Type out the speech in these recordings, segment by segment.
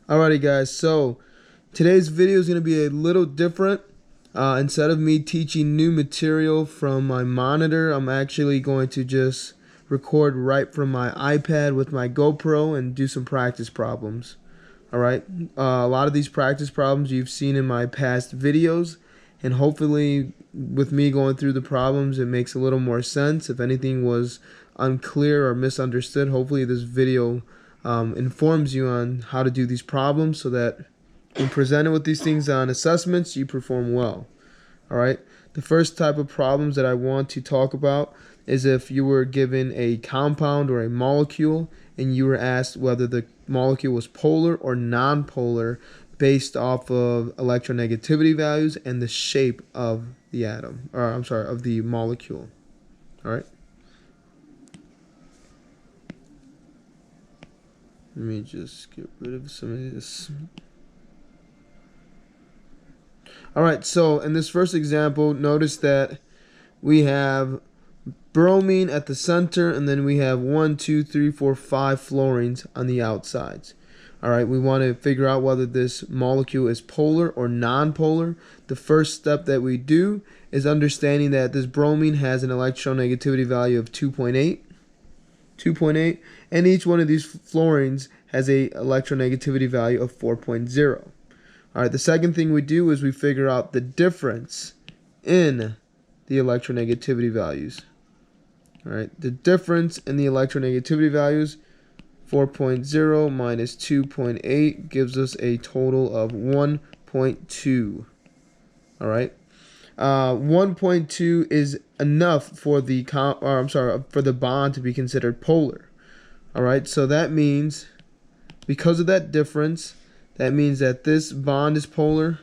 Alrighty guys, so today's video is going to be a little different. Instead of me teaching new material from my monitor, I'm actually going to just record right from my iPad with my GoPro and do some practice problems. Alright, a lot of these practice problems you've seen in my past videos, and hopefully with me going through the problems it makes a little more sense. If anything was unclear or misunderstood, hopefully this video informs you on how to do these problems so that when presented with these things on assessments, you perform well. Alright, the first type of problems that I want to talk about is if you were given a compound or a molecule and you were asked whether the molecule was polar or nonpolar based off of electronegativity values and the shape of the atom, or I'm sorry, of the molecule. Alright. Let me just get rid of some of this. Alright, so in this first example, notice that we have bromine at the center, and then we have 1, 2, 3, 4, 5 fluorines on the outsides. Alright, we want to figure out whether this molecule is polar or nonpolar. The first step that we do is understanding that this bromine has an electronegativity value of 2.8, and each one of these fluorines has a electronegativity value of 4.0. Alright, the second thing we do is we figure out the difference in the electronegativity values. Alright, the difference in the electronegativity values, 4.0 minus 2.8 gives us a total of 1.2. Alright, 1.2 is enough for the for the bond to be considered polar. Alright, so that means because of that difference, that means that this bond is polar,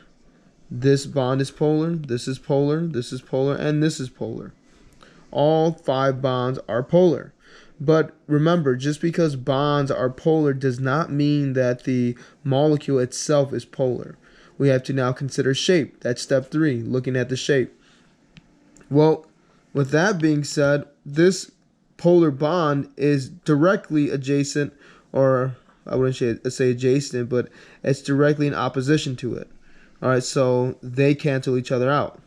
this bond is polar, this is polar, this is polar, and this is polar. All 5 bonds are polar. But remember, just because bonds are polar does not mean that the molecule itself is polar. We have to now consider shape. That's step 3, looking at the shape. Well, with that being said, this polar bond is directly adjacent, or I wouldn't say adjacent, but it's directly in opposition to it. Alright, so they cancel each other out.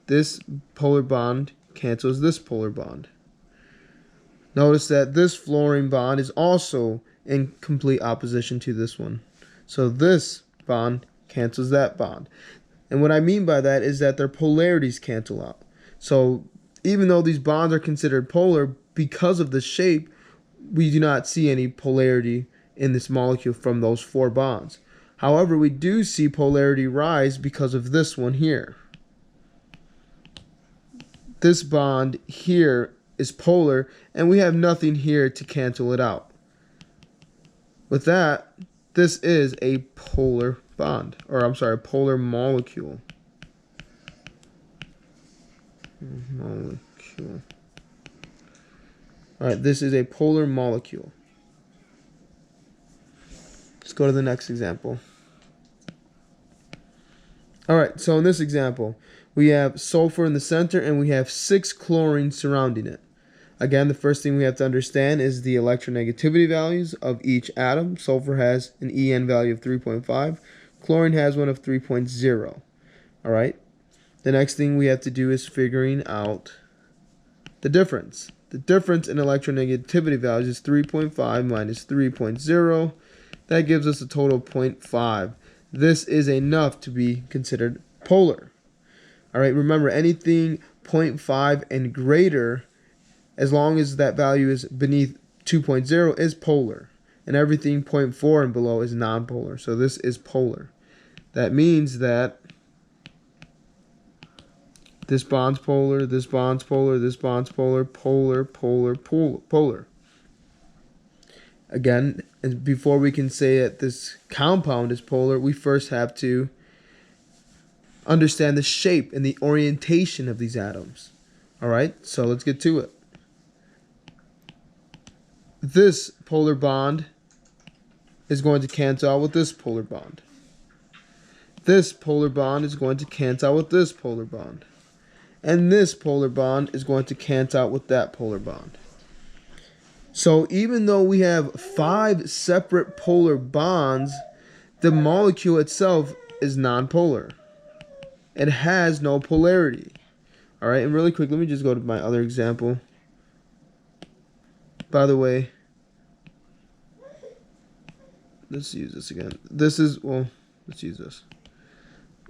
This polar bond cancels this polar bond. Notice that this fluorine bond is also in complete opposition to this one. So this bond cancels that bond. And what I mean by that is that their polarities cancel out. So even though these bonds are considered polar, because of the shape, we do not see any polarity in this molecule from those 4 bonds. However, we do see polarity rise because of this one here. This bond here is polar, and we have nothing here to cancel it out. With that, this is a polar bond, or I'm sorry, polar molecule. Alright, this is a polar molecule. Let's go to the next example. Alright, so in this example, we have sulfur in the center and we have 6 chlorines surrounding it. Again, the first thing we have to understand is the electronegativity values of each atom. Sulfur has an En value of 3.5. Chlorine has one of 3.0. Alright, the next thing we have to do is figuring out the difference. The difference in electronegativity values is 3.5 minus 3.0. That gives us a total of 0.5. This is enough to be considered polar. Alright, remember anything 0.5 and greater, as long as that value is beneath 2.0, is polar. And everything 0.4 and below is nonpolar. So this is polar. That means that this bond's polar, this bond's polar, this bond's polar, polar, polar, polar. Again, before we can say that this compound is polar, we first have to understand the shape and the orientation of these atoms. Alright, so let's get to it. This polar bond is going to cancel out with this polar bond. This polar bond is going to cancel out with this polar bond. And this polar bond is going to cancel out with that polar bond. So even though we have 5 separate polar bonds, the molecule itself is nonpolar. It has no polarity. All right, and really quick, let me just go to my other example. By the way, let's use this again. This is, well, let's use this.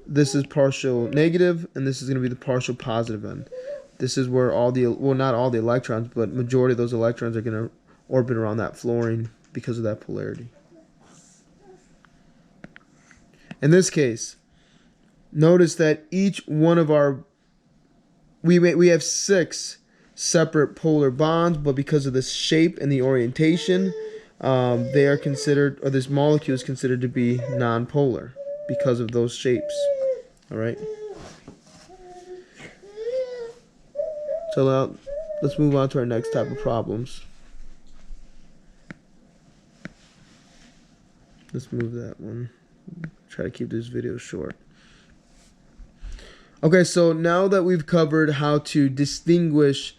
This is partial negative, and this is going to be the partial positive end. This is where all the, well, not all the electrons, but majority of those electrons are going to orbit around that fluorine because of that polarity. In this case, notice that each one of our, we have 6 separate polar bonds, but because of the shape and the orientation, they are considered, or this molecule is considered to be nonpolar because of those shapes. All right. So now let's move on to our next type of problems. Let's move that one. Try to keep this video short. Okay, so now that we've covered how to distinguish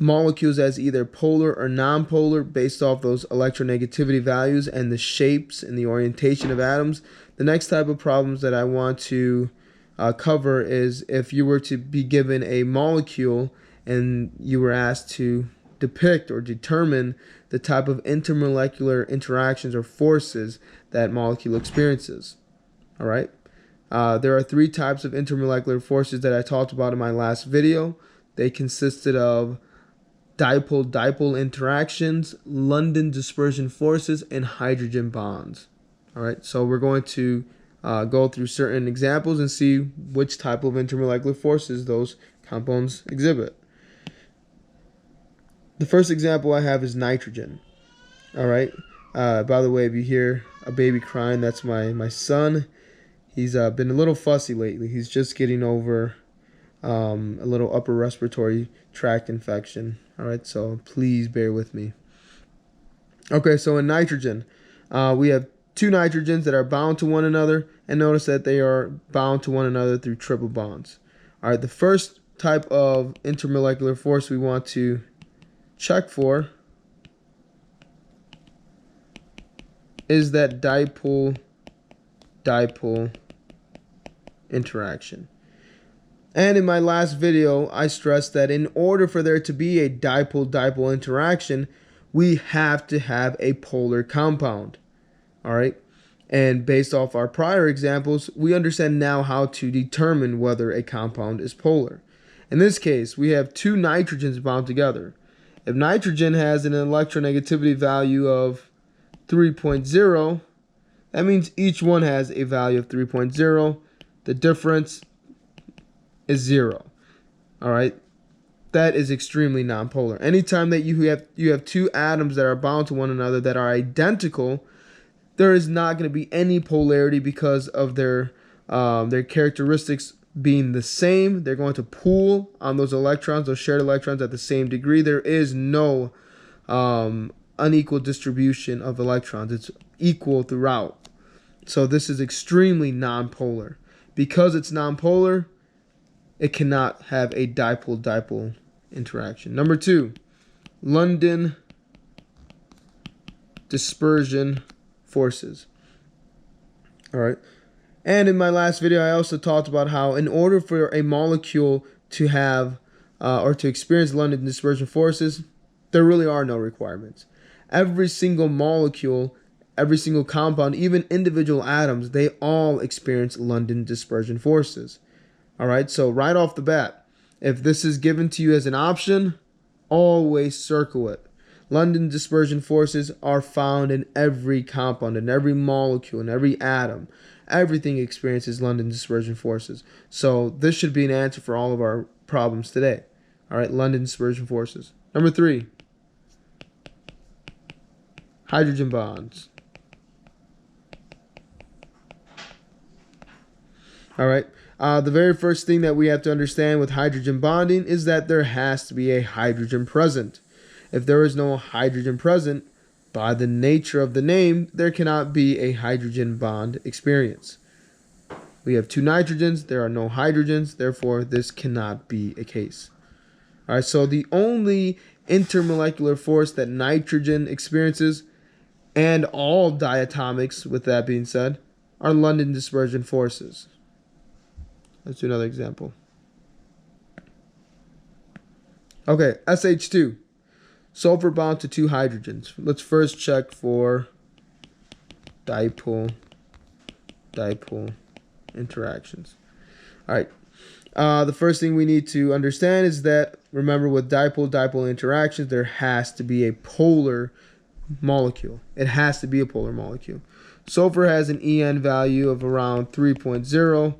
molecules as either polar or nonpolar based off those electronegativity values and the shapes and the orientation of atoms, the next type of problems that I want to cover is if you were to be given a molecule and you were asked to depict or determine the type of intermolecular interactions or forces that molecule experiences. All right. There are 3 types of intermolecular forces that I talked about in my last video. They consisted of dipole-dipole interactions, London dispersion forces, and hydrogen bonds. All right, so we're going to go through certain examples and see which type of intermolecular forces those compounds exhibit. The first example I have is nitrogen. All right. By the way, if you hear a baby crying, that's my son. He's been a little fussy lately. He's just getting over a little upper respiratory tract infection. All right, so please bear with me. Okay, so in nitrogen, we have 2 nitrogens that are bound to one another, and notice that they are bound to one another through triple bonds. All right, the first type of intermolecular force we want to check for is that dipole-dipole interaction. And in my last video, I stressed that in order for there to be a dipole-dipole interaction, we have to have a polar compound. All right. And based off our prior examples, we understand now how to determine whether a compound is polar. In this case, we have 2 nitrogens bound together. If nitrogen has an electronegativity value of 3.0, that means each one has a value of 3.0. The difference is 0. All right. That is extremely nonpolar. Anytime that you have 2 atoms that are bound to one another that are identical, there is not going to be any polarity because of their characteristics being the same. They're going to pool on those electrons, those shared electrons, at the same degree. There is no unequal distribution of electrons. It's equal throughout. So this is extremely nonpolar. Because it's nonpolar, it cannot have a dipole-dipole interaction. Number 2, London dispersion forces. All right. And in my last video, I also talked about how in order for a molecule to have or to experience London dispersion forces, there really are no requirements. Every single molecule, every single compound, even individual atoms, they all experience London dispersion forces. All right, so right off the bat, if this is given to you as an option, always circle it. London dispersion forces are found in every compound, in every molecule, in every atom. Everything experiences London dispersion forces. So this should be an answer for all of our problems today. All right, London dispersion forces. Number 3, hydrogen bonds. All right. The very first thing that we have to understand with hydrogen bonding is that there has to be a hydrogen present. If there is no hydrogen present, by the nature of the name, there cannot be a hydrogen bond experience. We have 2 nitrogens, there are no hydrogens, therefore this cannot be a case. Alright, so the only intermolecular force that nitrogen experiences And all diatomics, with that being said, are London dispersion forces. Let's do another example. Okay, SH2. Sulfur bound to 2 hydrogens. Let's first check for dipole interactions. All right. The first thing we need to understand is that, remember, with dipole interactions, there has to be a polar molecule. It has to be a polar molecule. Sulfur has an En value of around 3.0.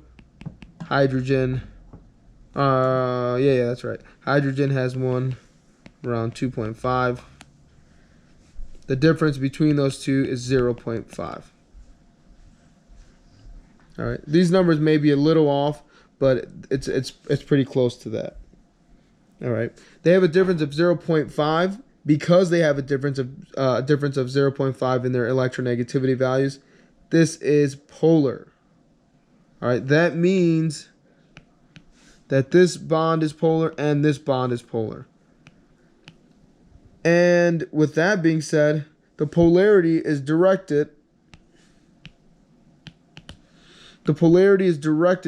Hydrogen, yeah, that's right. Hydrogen has one around 2.5. The difference between those two is 0.5. All right, these numbers may be a little off, but it's pretty close to that. All right, they have a difference of 0.5 because they have a difference of 0.5 in their electronegativity values. This is polar. All right, that means that this bond is polar and this bond is polar. And with that being said, the polarity is directed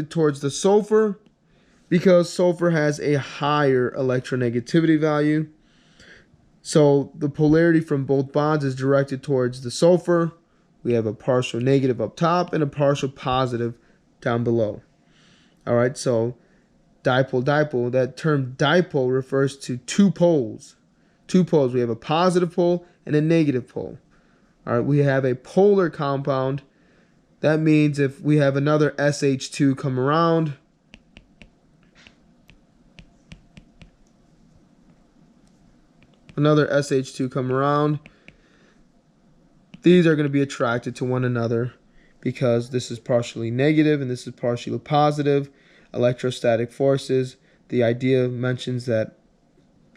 towards the sulfur because sulfur has a higher electronegativity value. So the polarity from both bonds is directed towards the sulfur. We have a partial negative up top and a partial positive down below. All right, so dipole, that term dipole refers to two poles. Two poles. We have a positive pole and a negative pole. All right, we have a polar compound. That means if we have another SH2 come around, these are going to be attracted to one another because this is partially negative and this is partially positive. Electrostatic forces, the idea mentions that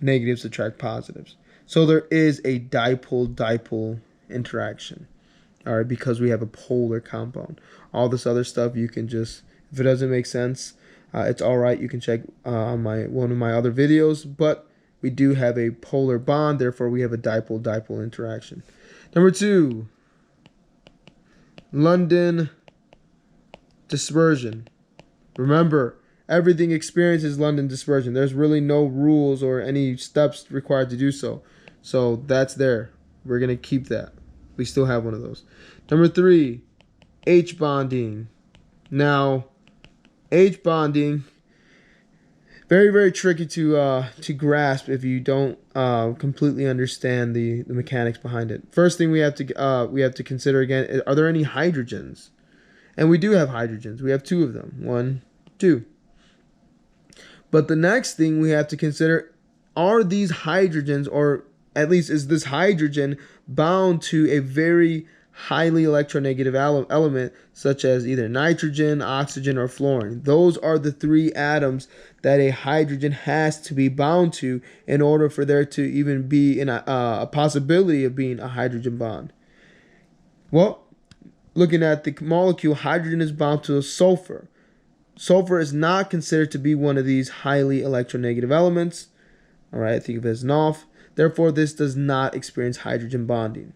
negatives attract positives. So there is a dipole interaction. All right, because we have a polar compound. All this other stuff you can just, if it doesn't make sense, it's all right. You can check on one of my other videos, but we do have a polar bond, therefore we have a dipole interaction. Number 2, London dispersion. Remember, everything experiences London dispersion. There's really no rules or any steps required to do so. So that's there. We're going to keep that. We still have one of those. Number 3, H bonding. Now, H bonding, very, very tricky to grasp if you don't completely understand the mechanics behind it. First thing we have to consider again, are there any hydrogens? And we do have hydrogens. We have 2 of them. 1, 2. But the next thing we have to consider, are these hydrogens, or at least is this hydrogen bound to a very highly electronegative element, such as either nitrogen, oxygen, or fluorine? Those are the 3 atoms that a hydrogen has to be bound to in order for there to even be a possibility of being a hydrogen bond. Well, looking at the molecule, hydrogen is bound to a sulfur. Sulfur is not considered to be one of these highly electronegative elements. All right, think of it as an off. Therefore, this does not experience hydrogen bonding.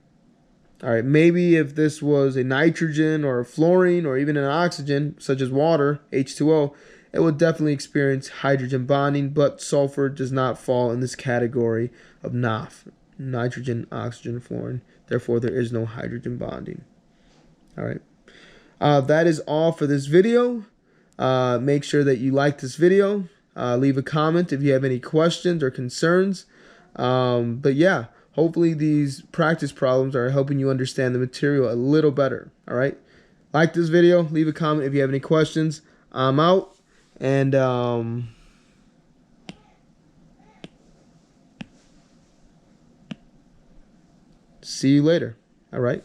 All right, maybe if this was a nitrogen or a fluorine or even an oxygen, such as water, H2O, it would definitely experience hydrogen bonding, but sulfur does not fall in this category of NOF, nitrogen, oxygen, fluorine. Therefore, there is no hydrogen bonding. All right, that is all for this video. Make sure that you like this video. Leave a comment if you have any questions or concerns. But yeah, hopefully these practice problems are helping you understand the material a little better. All right, like this video, leave a comment if you have any questions. I'm out, and see you later. All right,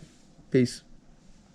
peace.